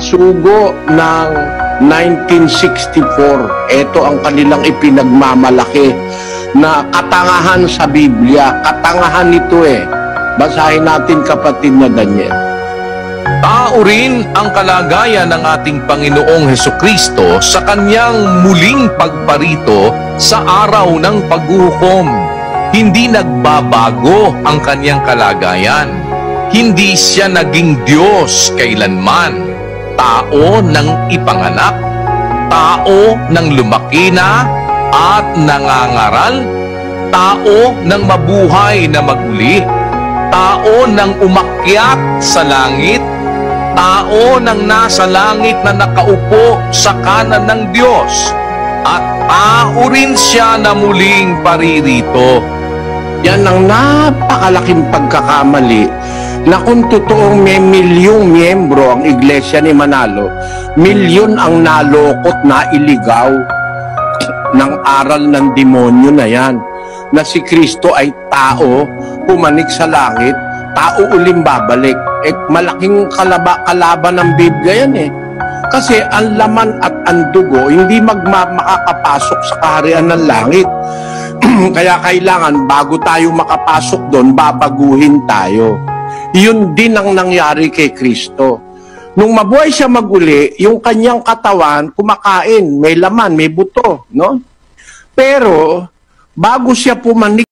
pagkakasugo ng 1964. Ito ang kanilang ipinagmamalaki na katangahan sa Biblia. Katangahan ito eh. Basahin natin, kapatid na Daniel. Tao rin ang kalagayan ng ating Panginoong Hesukristo sa kanyang muling pagparito sa araw ng paghuhukom. Hindi nagbabago ang kanyang kalagayan. Hindi siya naging Diyos kailanman. Tao ng ipanganak, tao ng lumaki na at nangangaral, tao ng mabuhay na maguli, tao ng umakyat sa langit, tao ng nasa langit na nakaupo sa kanan ng Diyos, at tao rin siya na muling paririto. Yan ang napakalaking pagkakamali na kung totoong may milyong miyembro ang Iglesia ni Manalo, milyon ang nalokot na iligaw ng aral ng demonyo na yan, na si Kristo ay tao, pumanik sa langit, tao uling babalik. Malaking kalaban ng Biblia yan eh. Kasi ang laman at ang dugo hindi makakapasok sa kaharian ng langit. Kaya kailangan bago tayo makapasok doon, babaguhin tayo. Yun din ang nangyari kay Kristo. Nung mabuhay siya maguli, yung kanyang katawan kumakain, may laman, may buto, no? Pero bago siya pumanik